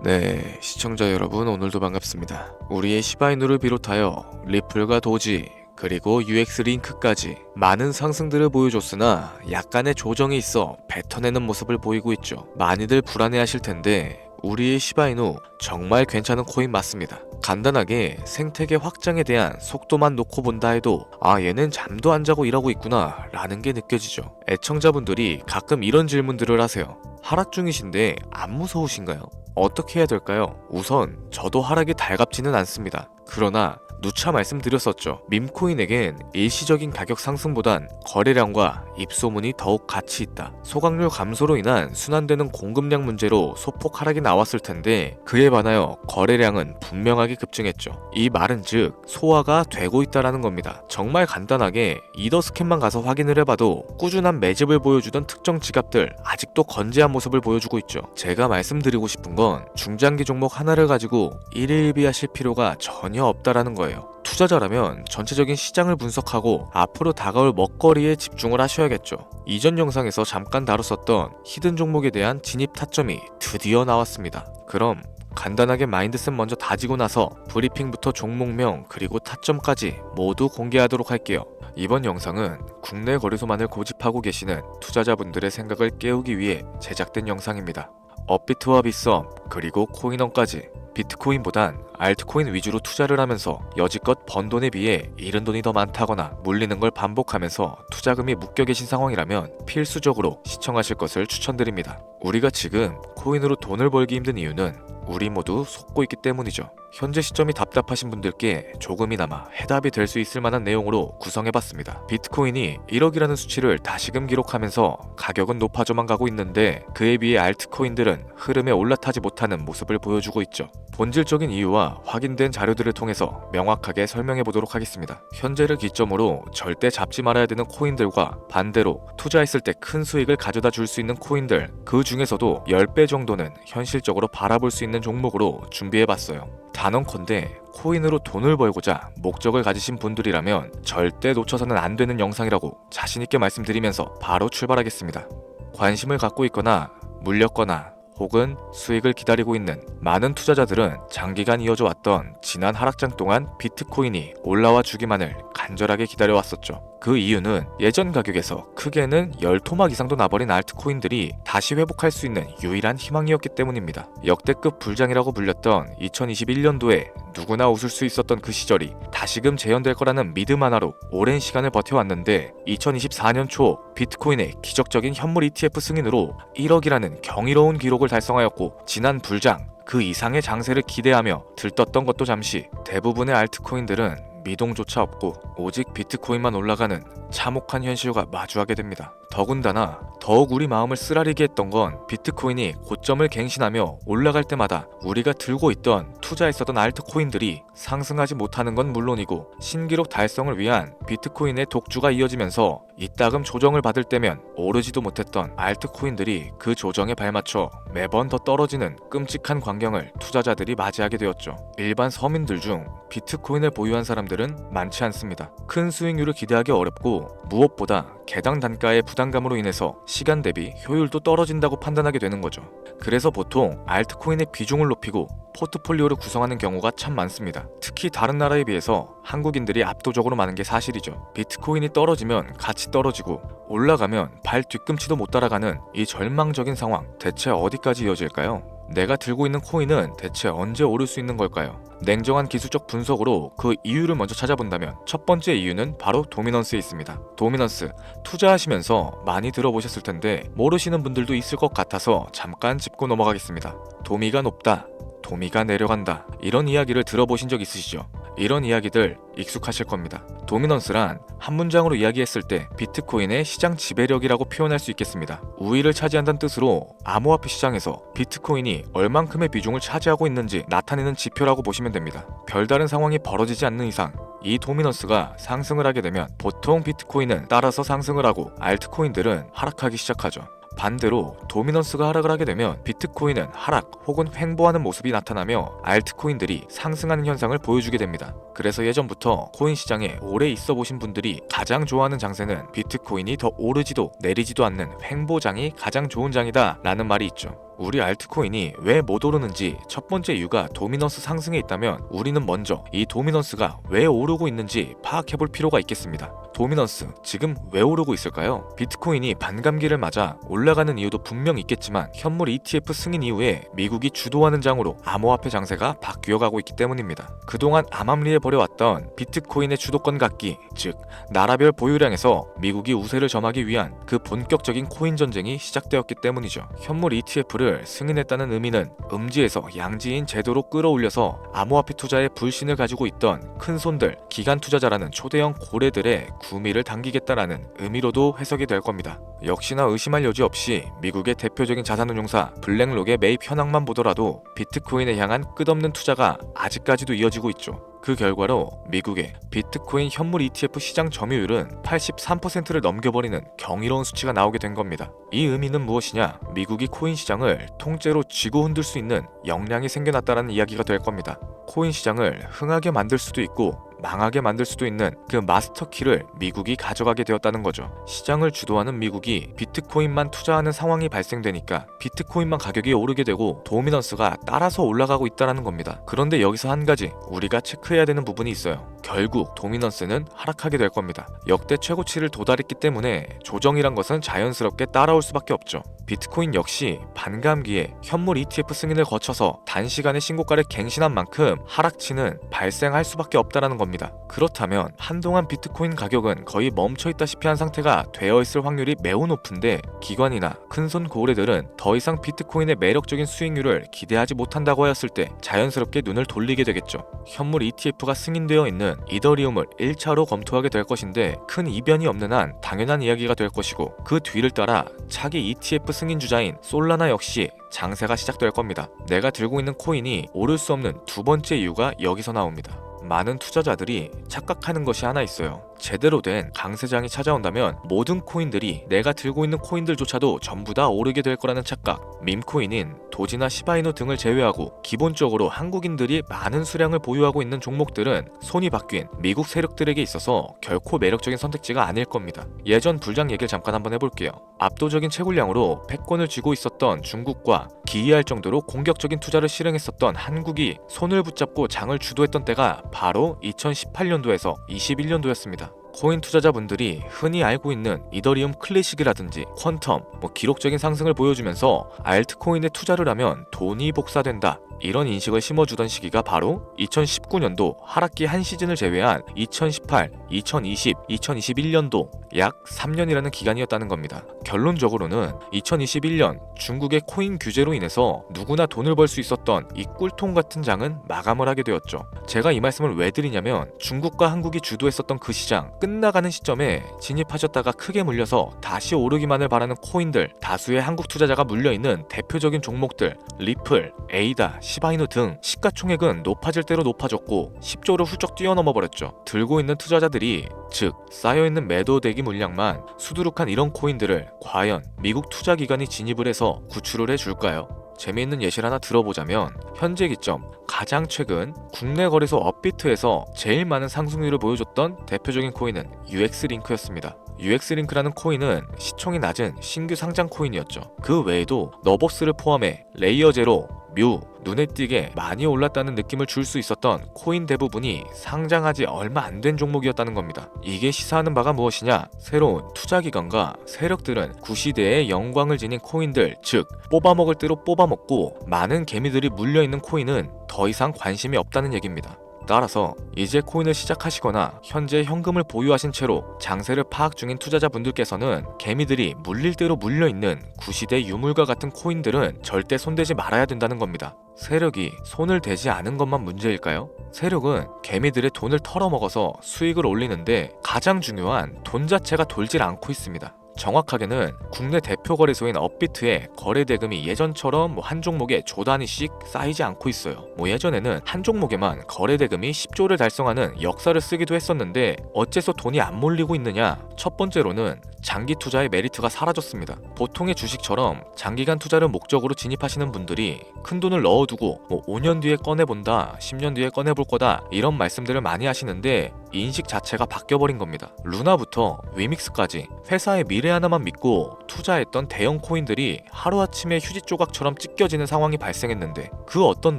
네, 시청자 여러분 오늘도 반갑습니다. 우리의 시바이누를 비롯하여 리플과 도지, 그리고 UX 링크까지 많은 상승들을 보여줬으나 약간의 조정이 있어 뱉어내는 모습을 보이고 있죠. 많이들 불안해하실 텐데 우리의 시바이누 정말 괜찮은 코인 맞습니다. 간단하게 생태계 확장에 대한 속도만 놓고 본다 해도 얘는 잠도 안 자고 일하고 있구나 라는 게 느껴지죠. 애청자분들이 가끔 이런 질문들을 하세요. 하락 중이신데 안 무서우신가요? 어떻게 해야 될까요? 우선 저도 하락이 달갑지는 않습니다. 그러나 누차 말씀드렸었죠. 밈코인에겐 일시적인 가격 상승보단 거래량과 입소문이 더욱 가치 있다. 소각률 감소로 인한 순환되는 공급량 문제로 소폭 하락이 나왔을 텐데 그에 반하여 거래량은 분명하게 급증했죠. 이 말은 즉 소화가 되고 있다라는 겁니다. 정말 간단하게 이더스캔만 가서 확인을 해봐도 꾸준한 매집을 보여주던 특정 지갑들 아직도 건재한 모습을 보여주고 있죠. 제가 말씀드리고 싶은 건 중장기 종목 하나를 가지고 일일비하실 필요가 전혀 없다라는 거예요. 투자자라면 전체적인 시장을 분석하고 앞으로 다가올 먹거리에 집중을 하셔야겠죠. 이전 영상에서 잠깐 다뤘었던 히든 종목에 대한 진입 타점이 드디어 나왔습니다. 그럼 간단하게 마인드셋 먼저 다지고 나서 브리핑부터 종목명 그리고 타점까지 모두 공개하도록 할게요. 이번 영상은 국내 거래소만을 고집하고 계시는 투자자분들의 생각을 깨우기 위해 제작된 영상입니다. 업비트와 빗썸 그리고 코인원까지 비트코인보단 알트코인 위주로 투자를 하면서 여지껏 번 돈에 비해 잃은 돈이 더 많다거나 물리는 걸 반복하면서 투자금이 묶여 계신 상황이라면 필수적으로 시청하실 것을 추천드립니다. 우리가 지금 코인으로 돈을 벌기 힘든 이유는 우리 모두 속고 있기 때문이죠. 현재 시점이 답답하신 분들께 조금이나마 해답이 될 수 있을 만한 내용으로 구성해봤습니다. 비트코인이 1억이라는 수치를 다시금 기록하면서 가격은 높아져만 가고 있는데 그에 비해 알트코인들은 흐름에 올라타지 못하는 모습을 보여주고 있죠. 본질적인 이유와 확인된 자료들을 통해서 명확하게 설명해보도록 하겠습니다. 현재를 기점으로 절대 잡지 말아야 되는 코인들과 반대로 투자했을 때 큰 수익을 가져다 줄 수 있는 코인들, 그 중에서도 10배 정도는 현실적으로 바라볼 수 있는 종목으로 준비해봤어요. 단언컨대 코인으로 돈을 벌고자 목적을 가지신 분들이라면 절대 놓쳐서는 안 되는 영상이라고 자신있게 말씀드리면서 바로 출발하겠습니다. 관심을 갖고 있거나 물렸거나 혹은 수익을 기다리고 있는 많은 투자자들은 장기간 이어져 왔던 지난 하락장 동안 비트코인이 올라와 주기만을 간절하게 기다려왔었죠. 그 이유는 예전 가격에서 크게는 10토막 이상도 나버린 알트코인들이 다시 회복할 수 있는 유일한 희망이었기 때문입니다. 역대급 불장이라고 불렸던 2021년도에 누구나 웃을 수 있었던 그 시절이 다시금 재현될 거라는 믿음 하나로 오랜 시간을 버텨왔는데 2024년 초 비트코인의 기적적인 현물 ETF 승인으로 1억이라는 경이로운 기록을 달성하였고 지난 불장 그 이상의 장세를 기대하며 들떴던 것도 잠시 대부분의 알트코인들은 미동조차 없고 오직 비트코인만 올라가는 참혹한 현실과 마주하게 됩니다. 더군다나 더욱 우리 마음을 쓰라리게 했던 건 비트코인이 고점을 갱신하며 올라갈 때마다 우리가 들고 있던 투자했었던 알트코인들이 상승하지 못하는 건 물론이고 신기록 달성을 위한 비트코인의 독주가 이어지면서 이따금 조정을 받을 때면 오르지도 못했던 알트코인들이 그 조정에 발맞춰 매번 더 떨어지는 끔찍한 광경을 투자자들이 맞이하게 되었죠. 일반 서민들 중 비트코인을 보유한 사람들은 많지 않습니다. 큰 수익률을 기대하기 어렵고 무엇보다 개당 단가의 부담감으로 인해서 시간 대비 효율도 떨어진다고 판단하게 되는 거죠. 그래서 보통 알트코인의 비중을 높이고 포트폴리오를 구성하는 경우가 참 많습니다. 특히 다른 나라에 비해서 한국인들이 압도적으로 많은 게 사실이죠. 비트코인이 떨어지면 같이 떨어지고 올라가면 발 뒤꿈치도 못 따라가는 이 절망적인 상황, 대체 어디까지 이어질까요? 내가 들고 있는 코인은 대체 언제 오를 수 있는 걸까요? 냉정한 기술적 분석으로 그 이유를 먼저 찾아본다면 첫 번째 이유는 바로 도미넌스에 있습니다. 도미넌스, 투자하시면서 많이 들어보셨을 텐데 모르시는 분들도 있을 것 같아서 잠깐 짚고 넘어가겠습니다. 도미가 높다, 도미가 내려간다, 이런 이야기를 들어보신 적 있으시죠? 이런 이야기들 익숙하실 겁니다. 도미넌스란 한 문장으로 이야기했을 때 비트코인의 시장 지배력이라고 표현할 수 있겠습니다. 우위를 차지한다는 뜻으로 암호화폐 시장에서 비트코인이 얼만큼의 비중을 차지하고 있는지 나타내는 지표라고 보시면 됩니다. 별다른 상황이 벌어지지 않는 이상 이 도미넌스가 상승을 하게 되면 보통 비트코인은 따라서 상승을 하고 알트코인들은 하락하기 시작하죠. 반대로 도미넌스가 하락을 하게 되면 비트코인은 하락 혹은 횡보하는 모습이 나타나며 알트코인들이 상승하는 현상을 보여주게 됩니다. 그래서 예전부터 코인 시장에 오래 있어 보신 분들이 가장 좋아하는 장세는 비트코인이 더 오르지도 내리지도 않는 횡보장이 가장 좋은 장이다 라는 말이 있죠. 우리 알트코인이 왜 못 오르는지 첫 번째 이유가 도미넌스 상승에 있다면 우리는 먼저 이 도미넌스가 왜 오르고 있는지 파악해볼 필요가 있겠습니다. 도미넌스, 지금 왜 오르고 있을까요? 비트코인이 반감기를 맞아 올라가는 이유도 분명 있겠지만 현물 ETF 승인 이후에 미국이 주도하는 장으로 암호화폐 장세가 바뀌어가고 있기 때문입니다. 그동안 암암리에 벌여왔던 비트코인의 주도권 갖기, 즉 나라별 보유량에서 미국이 우세를 점하기 위한 그 본격적인 코인 전쟁이 시작되었기 때문이죠. 현물 ETF를 승인했다는 의미는 음지에서 양지인 제도로 끌어올려서 암호화폐 투자에 불신을 가지고 있던 큰손들, 기관 투자자라는 초대형 고래들의 구미를 당기겠다라는 의미로도 해석이 될 겁니다. 역시나 의심할 여지 없이 미국의 대표적인 자산운용사 블랙록의 매입 현황만 보더라도 비트코인에 향한 끝없는 투자가 아직까지도 이어지고 있죠. 그 결과로 미국의 비트코인 현물 ETF 시장 점유율은 83%를 넘겨버리는 경이로운 수치가 나오게 된 겁니다. 이 의미는 무엇이냐? 미국이 코인 시장을 통째로 쥐고 흔들 수 있는 역량이 생겨났다는 이야기가 될 겁니다. 코인 시장을 흥하게 만들 수도 있고 망하게 만들 수도 있는 그 마스터키를 미국이 가져가게 되었다는 거죠. 시장을 주도하는 미국이 비트코인만 투자하는 상황이 발생되니까 비트코인만 가격이 오르게 되고 도미넌스가 따라서 올라가고 있다는 겁니다. 그런데 여기서 한 가지 우리가 체크해야 되는 부분이 있어요. 결국 도미넌스는 하락하게 될 겁니다. 역대 최고치를 도달했기 때문에 조정이란 것은 자연스럽게 따라올 수밖에 없죠. 비트코인 역시 반감기에 현물 ETF 승인을 거쳐서 단시간에 신고가를 갱신한 만큼 하락치는 발생할 수밖에 없다는 겁니다. 그렇다면 한동안 비트코인 가격은 거의 멈춰있다시피 한 상태가 되어있을 확률이 매우 높은데 기관이나 큰손 고래들은 더 이상 비트코인의 매력적인 수익률을 기대하지 못한다고 하였을 때 자연스럽게 눈을 돌리게 되겠죠. 현물 ETF가 승인되어 있는 이더리움을 1차로 검토하게 될 것인데 큰 이변이 없는 한 당연한 이야기가 될 것이고 그 뒤를 따라 차기 ETF 승인 주자인 솔라나 역시 장세가 시작될 겁니다. 내가 들고 있는 코인이 오를 수 없는 두 번째 이유가 여기서 나옵니다. 많은 투자자들이 착각하는 것이 하나 있어요. 제대로 된 강세장이 찾아온다면 모든 코인들이 내가 들고 있는 코인들조차도 전부 다 오르게 될 거라는 착각. 밈코인인 도지나 시바이누 등을 제외하고 기본적으로 한국인들이 많은 수량을 보유하고 있는 종목들은 손이 바뀐 미국 세력들에게 있어서 결코 매력적인 선택지가 아닐 겁니다. 예전 불장 얘기를 잠깐 한번 해볼게요. 압도적인 채굴량으로 패권을 쥐고 있었던 중국과 기이할 정도로 공격적인 투자를 실행했었던 한국이 손을 붙잡고 장을 주도했던 때가 바로 2018년도에서 21년도였습니다. 코인 투자자분들이 흔히 알고 있는 이더리움 클래식이라든지 퀀텀, 기록적인 상승을 보여주면서 알트코인에 투자를 하면 돈이 복사된다, 이런 인식을 심어주던 시기가 바로 2019년도 하락기 한 시즌을 제외한 2018, 2020, 2021년도 약 3년이라는 기간이었다는 겁니다. 결론적으로는 2021년 중국의 코인 규제로 인해서 누구나 돈을 벌 수 있었던 이 꿀통 같은 장은 마감을 하게 되었죠. 제가 이 말씀을 왜 드리냐면 중국과 한국이 주도했었던 그 시장 끝나가는 시점에 진입하셨다가 크게 물려서 다시 오르기만을 바라는 코인들, 다수의 한국 투자자가 물려있는 대표적인 종목들 리플, 에이다, 시바이누 등 시가총액은 높아질 대로 높아졌고 10조를 훌쩍 뛰어넘어 버렸죠. 들고 있는 투자자들이, 즉 쌓여있는 매도 대기 물량만 수두룩한 이런 코인들을 과연 미국 투자기관이 진입을 해서 구출을 해줄까요? 재미있는 예시를 하나 들어보자면 현재 기점 가장 최근 국내 거래소 업비트에서 제일 많은 상승률을 보여줬던 대표적인 코인은 UX링크였습니다. UX링크라는 코인은 시총이 낮은 신규 상장 코인이었죠. 그 외에도 너버스를 포함해 레이어 제로, 뮤, 눈에 띄게 많이 올랐다는 느낌을 줄 수 있었던 코인 대부분이 상장하지 얼마 안 된 종목이었다는 겁니다. 이게 시사하는 바가 무엇이냐? 새로운 투자기관과 세력들은 구시대의 영광을 지닌 코인들, 즉 뽑아먹을 대로 뽑아먹고 많은 개미들이 물려있는 코인은 더 이상 관심이 없다는 얘기입니다. 따라서 이제 코인을 시작하시거나 현재 현금을 보유하신 채로 장세를 파악 중인 투자자분들께서는 개미들이 물릴 대로 물려있는 구시대 유물과 같은 코인들은 절대 손대지 말아야 된다는 겁니다. 세력이 손을 대지 않은 것만 문제일까요? 세력은 개미들의 돈을 털어먹어서 수익을 올리는데 가장 중요한 돈 자체가 돌질 않고 있습니다. 정확하게는 국내 대표 거래소인 업비트의 거래 대금이 예전처럼 한 종목에 조 단위씩 쌓이지 않고 있어요. 예전에는 한 종목에만 거래 대금이 10조를 달성하는 역사를 쓰기도 했었는데 어째서 돈이 안 몰리고 있느냐? 첫 번째로는 장기 투자의 메리트가 사라졌습니다. 보통의 주식처럼 장기간 투자를 목적으로 진입하시는 분들이 큰 돈을 넣어두고 5년 뒤에 꺼내본다, 10년 뒤에 꺼내볼 거다 이런 말씀들을 많이 하시는데 인식 자체가 바뀌어버린 겁니다. 루나부터 위믹스까지 회사의 미래 하나만 믿고 투자했던 대형 코인들이 하루아침에 휴지 조각처럼 찢겨지는 상황이 발생했는데 그 어떤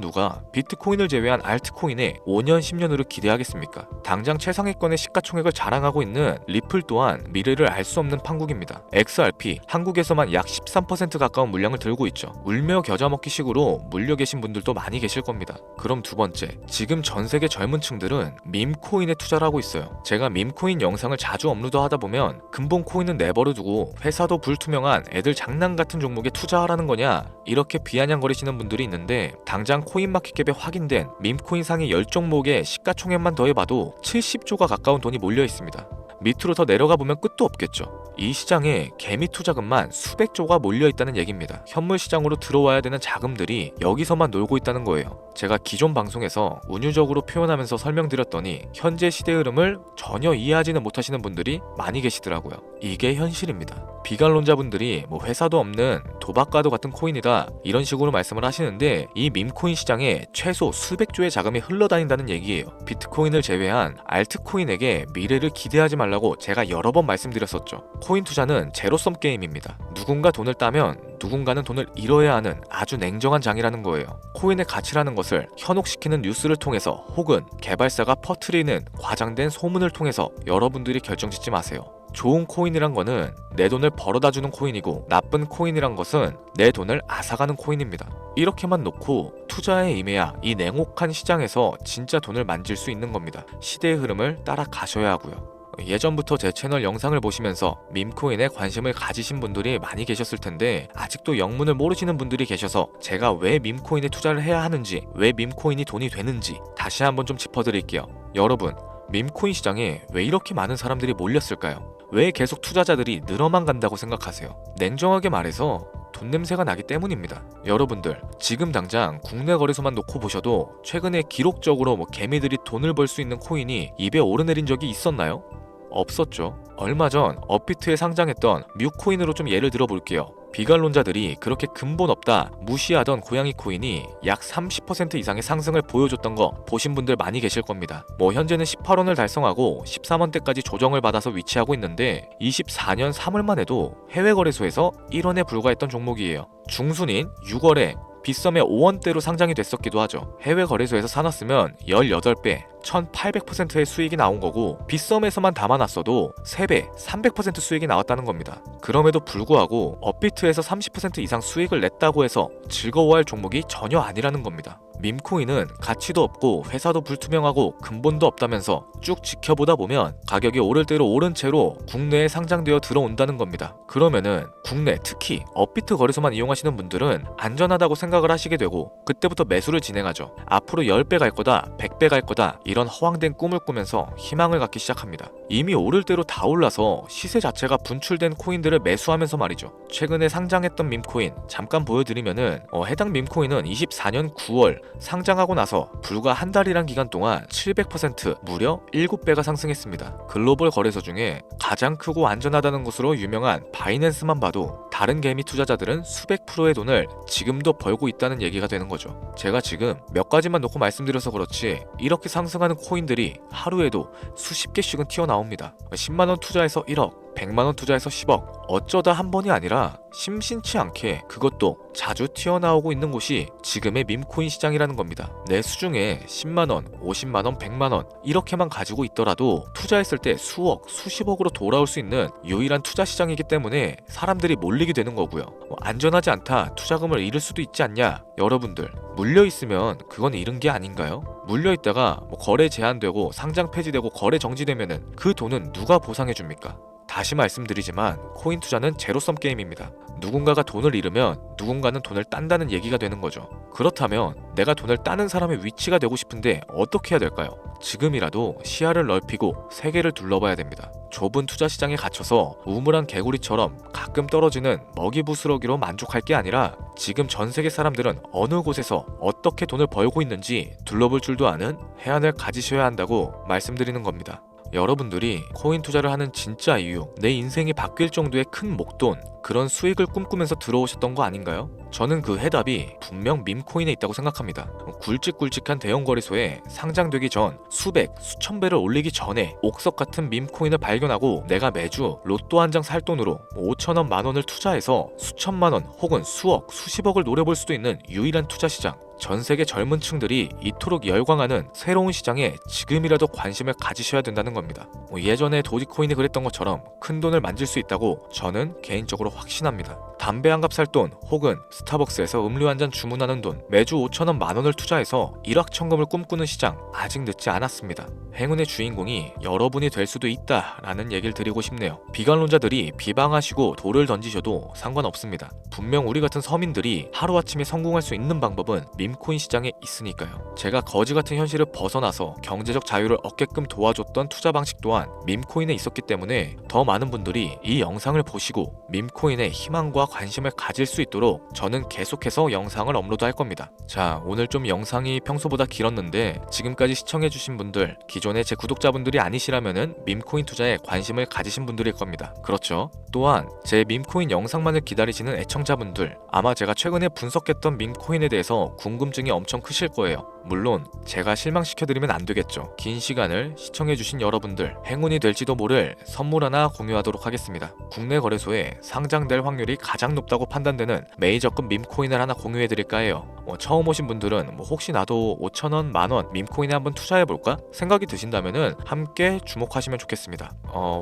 누가 비트코인을 제외한 알트코인에 5년 10년 후를 기대하겠습니까? 당장 최상위권의 시가총액을 자랑하고 있는 리플 또한 미래를 알 수 없는 판국입니다. XRP 한국에서만 약 13% 가까운 물량을 들고 있죠. 울며 겨자 먹기 식으로 물려 계신 분들도 많이 계실 겁니다. 그럼 두 번째, 지금 전 세계 젊은 층들은 밈코인에 투자를 하고 있어요. 제가 밈코인 영상을 자주 업로드하다 보면 근본 코인은 내버려 두고 회사도 불투명한 애들 장난 같은 종목에 투자하라는 거냐 이렇게 비아냥거리시는 분들이 있는데 당장 코인마켓캡에 확인된 밈코인 상위 10종목의 시가총액만 더해봐도 70조가 가까운 돈이 몰려 있습니다. 밑으로 더 내려가 보면 끝도 없겠죠. 이 시장에 개미 투자금만 수백 조가 몰려 있다는 얘기입니다. 현물 시장으로 들어와야 되는 자금들이 여기서만 놀고 있다는 거예요. 제가 기존 방송에서 운유적으로 표현하면서 설명드렸더니 현재 시대 흐름을 전혀 이해하지는 못하시는 분들이 많이 계시더라고요. 이게 현실입니다. 비관론자분들이 뭐 회사도 없는 도박과도 같은 코인이다 이런 식으로 말씀을 하시는데 이 밈코인 시장에 최소 수백 조의 자금이 흘러다닌다는 얘기예요. 비트코인을 제외한 알트코인에게 미래를 기대하지 말라고 제가 여러 번 말씀드렸었죠. 코인 투자는 제로섬 게임입니다. 누군가 돈을 따면 누군가는 돈을 잃어야 하는 아주 냉정한 장이라는 거예요. 코인의 가치라는 것을 현혹시키는 뉴스를 통해서 혹은 개발사가 퍼뜨리는 과장된 소문을 통해서 여러분들이 결정짓지 마세요. 좋은 코인이란 거는 내 돈을 벌어다 주는 코인이고 나쁜 코인이란 것은 내 돈을 앗아가는 코인입니다. 이렇게만 놓고 투자에 임해야 이 냉혹한 시장에서 진짜 돈을 만질 수 있는 겁니다. 시대의 흐름을 따라가셔야 하고요. 예전부터 제 채널 영상을 보시면서 밈코인에 관심을 가지신 분들이 많이 계셨을 텐데 아직도 영문을 모르시는 분들이 계셔서 제가 왜 밈코인에 투자를 해야 하는지, 왜 밈코인이 돈이 되는지 다시 한번 좀 짚어드릴게요. 여러분, 밈코인 시장에 왜 이렇게 많은 사람들이 몰렸을까요? 왜 계속 투자자들이 늘어만 간다고 생각하세요? 냉정하게 말해서 돈 냄새가 나기 때문입니다. 여러분들 지금 당장 국내 거래소만 놓고 보셔도 최근에 기록적으로 개미들이 돈을 벌 수 있는 코인이 입에 오르내린 적이 있었나요? 없었죠. 얼마 전 업비트에 상장했던 뮤코인으로 좀 예를 들어 볼게요. 비관론자들이 그렇게 근본 없다 무시하던 고양이 코인이 약 30% 이상의 상승을 보여줬던 거 보신 분들 많이 계실 겁니다. 현재는 18원을 달성하고 13원대까지 조정을 받아서 위치하고 있는데 24년 3월만 해도 해외 거래소에서 1원에 불과했던 종목이에요. 중순인 6월에 빗썸에 5원대로 상장이 됐었기도 하죠. 해외 거래소에서 사놨으면 18배, 1800%의 수익이 나온 거고 빗썸에서만 담아놨어도 3배, 300% 수익이 나왔다는 겁니다. 그럼에도 불구하고 업비트에서 30% 이상 수익을 냈다고 해서 즐거워할 종목이 전혀 아니라는 겁니다. 밈코인은 가치도 없고 회사도 불투명하고 근본도 없다면서 쭉 지켜보다 보면 가격이 오를 대로 오른 채로 국내에 상장되어 들어온다는 겁니다. 그러면은 국내 특히 업비트 거래소만 이용하시는 분들은 안전하다고 생각을 하시게 되고 그때부터 매수를 진행하죠. 앞으로 10배 갈 거다, 100배 갈 거다 이런 허황된 꿈을 꾸면서 희망을 갖기 시작합니다. 이미 오를 대로 다 올라서 시세 자체가 분출된 코인들을 매수하면서 말이죠. 최근에 상장했던 밈코인 잠깐 보여드리면은 해당 밈코인은 24년 9월 상장하고 나서 불과 한 달이란 기간 동안 700% 무려 7배가 상승했습니다. 글로벌 거래소 중에 가장 크고 안전하다는 곳으로 유명한 바이낸스만 봐도 다른 개미 투자자들은 수백 프로의 돈을 지금도 벌고 있다는 얘기가 되는 거죠. 제가 지금 몇 가지만 놓고 말씀드려서 그렇지 이렇게 상승하는 코인들이 하루에도 수십 개씩은 튀어나옵니다. 10만원 투자해서 1억, 100만원 투자해서 10억 어쩌다 한 번이 아니라 심심치 않게 그것도 자주 튀어나오고 있는 곳이 지금의 밈코인 시장이라는 겁니다. 내 수중에 10만원, 50만원, 100만원 이렇게만 가지고 있더라도 투자했을 때 수억, 수십억으로 돌아올 수 있는 유일한 투자 시장이기 때문에 사람들이 몰리게 되는 거고요. 안전하지 않다, 투자금을 잃을 수도 있지 않냐? 여러분들 물려있으면 그건 잃은 게 아닌가요? 물려있다가 거래 제한되고 상장 폐지되고 거래 정지되면은 그 돈은 누가 보상해줍니까? 다시 말씀드리지만 코인 투자는 제로섬 게임입니다. 누군가가 돈을 잃으면 누군가는 돈을 딴다는 얘기가 되는 거죠. 그렇다면 내가 돈을 따는 사람의 위치가 되고 싶은데 어떻게 해야 될까요? 지금이라도 시야를 넓히고 세계를 둘러봐야 됩니다. 좁은 투자 시장에 갇혀서 우물안 개구리처럼 가끔 떨어지는 먹이 부스러기로 만족할 게 아니라 지금 전 세계 사람들은 어느 곳에서 어떻게 돈을 벌고 있는지 둘러볼 줄도 아는 해안을 가지셔야 한다고 말씀드리는 겁니다. 여러분들이 코인 투자를 하는 진짜 이유, 내 인생이 바뀔 정도의 큰 목돈, 그런 수익을 꿈꾸면서 들어오셨던 거 아닌가요? 저는 그 해답이 분명 밈코인에 있다고 생각합니다. 굵직굵직한 대형 거래소에 상장되기 전 수백, 수천 배를 올리기 전에 옥석 같은 밈코인을 발견하고 내가 매주 로또 한 장 살 돈으로 5천원, 만원을 투자해서 수천만원 혹은 수억, 수십억을 노려볼 수도 있는 유일한 투자 시장. 전 세계 젊은 층들이 이토록 열광하는 새로운 시장에 지금이라도 관심을 가지셔야 된다는 겁니다. 예전에 도지코인이 그랬던 것처럼 큰 돈을 만질 수 있다고 저는 개인적으로 확신합니다. 담배 한 갑 살 돈 혹은 스타벅스에서 음료 한 잔 주문하는 돈, 매주 5천원, 만원을 투자해서 일확천금을 꿈꾸는 시장 아직 늦지 않았습니다. 행운의 주인공이 여러분이 될 수도 있다라는 얘기를 드리고 싶네요. 비관론자들이 비방하시고 돌을 던지셔도 상관없습니다. 분명 우리 같은 서민들이 하루아침에 성공할 수 있는 방법은 밈코인 시장에 있으니까요. 제가 거지 같은 현실을 벗어나서 경제적 자유를 얻게끔 도와줬던 투자 방식 또한 밈코인에 있었기 때문에 더 많은 분들이 이 영상을 보시고 밈코인에 희망과 관심을 가질 수 있도록 저는 계속해서 영상을 업로드할 겁니다. 자, 오늘 좀 영상이 평소보다 길었는데 지금까지 시청해주신 분들, 기존의 제 구독자분들이 아니시라면은 밈코인 투자에 관심을 가지신 분들일 겁니다. 그렇죠? 또한 제 밈코인 영상만을 기다리시는 애청자분들, 아마 제가 최근에 분석했던 밈코인에 대해서 궁금증이 엄청 크실 거예요. 물론 제가 실망시켜드리면 안 되겠죠. 긴 시간을 시청해주신 여러분들, 행운이 될지도 모를 선물 하나 공유하도록 하겠습니다. 국내 거래소에 상장될 확률이 가장 높다고 판단되는 메이저급 밈코인을 하나 공유해드릴까 해요. 처음 오신 분들은 혹시 나도 5천원, 만원 밈코인에 한번 투자해볼까? 생각이 드신다면은 함께 주목하시면 좋겠습니다.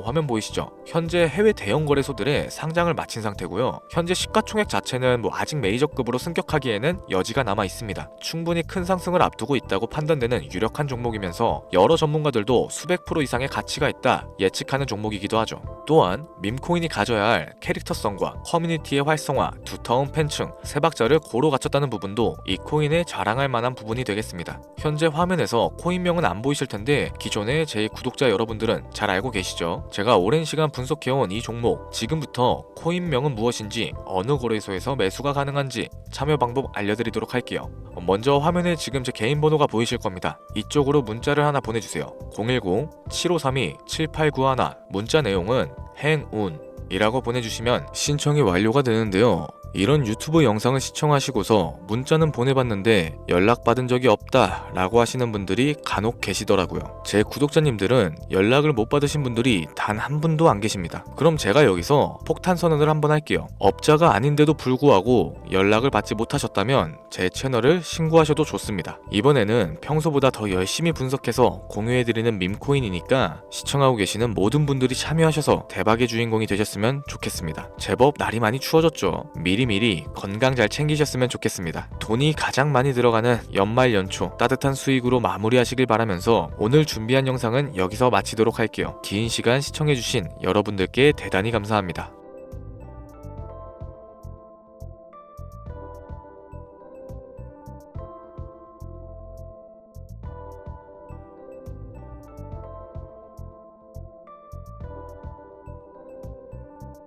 화면 보이시죠? 현재 해외 대형 거래소들의 상장을 마친 상태고요. 현재 시가총액 자체는 아직 메이저급으로 승격하기에는 여지가 남아 있습니다. 충분히 큰 상승을 앞두고 있다고 판단되는 유력한 종목이면서 여러 전문가들도 수백 프로 이상의 가치가 있다 예측하는 종목이기도 하죠. 또한 밈코인이 가져야 할 캐릭터성과 커뮤니티의 활성화, 두터운 팬층, 세 박자를 고루 갖췄다는 부분도 이 코인에 자랑할 만한 부분이 되겠습니다. 현재 화면에서 코인명은 안 보이실 텐데 기존의 제 구독자 여러분들은 잘 알고 계시죠? 제가 오랜 시간 분석해온 이 종목, 지금부터 코인명은 무엇인지, 어느 거래소에서 매수가 가능한지 참여 방법 알려드리도록 할게요. 먼저 화면에 지금 제 개인 번호가 보이실 겁니다. 이쪽으로 문자를 하나 보내주세요. 010-7532-7891. 문자 내용은 행운이라고 보내주시면 신청이 완료가 되는데요. 이런 유튜브 영상을 시청하시고서 문자는 보내봤는데 연락받은 적이 없다 라고 하시는 분들이 간혹 계시더라고요. 제 구독자님들은 연락을 못 받으신 분들이 단 한 분도 안 계십니다. 그럼 제가 여기서 폭탄 선언을 한번 할게요. 업자가 아닌데도 불구하고 연락을 받지 못하셨다면 제 채널을 신고하셔도 좋습니다. 이번에는 평소보다 더 열심히 분석해서 공유해드리는 밈코인이니까 시청하고 계시는 모든 분들이 참여하셔서 대박의 주인공이 되셨으면 좋겠습니다. 제법 날이 많이 추워졌죠. 미리미리 건강 잘 챙기셨으면 좋겠습니다. 돈이 가장 많이 들어가는 연말 연초 따뜻한 수익으로 마무리하시길 바라면서 오늘 준비한 영상은 여기서 마치도록 할게요. 긴 시간 시청해주신 여러분들께 대단히 감사합니다.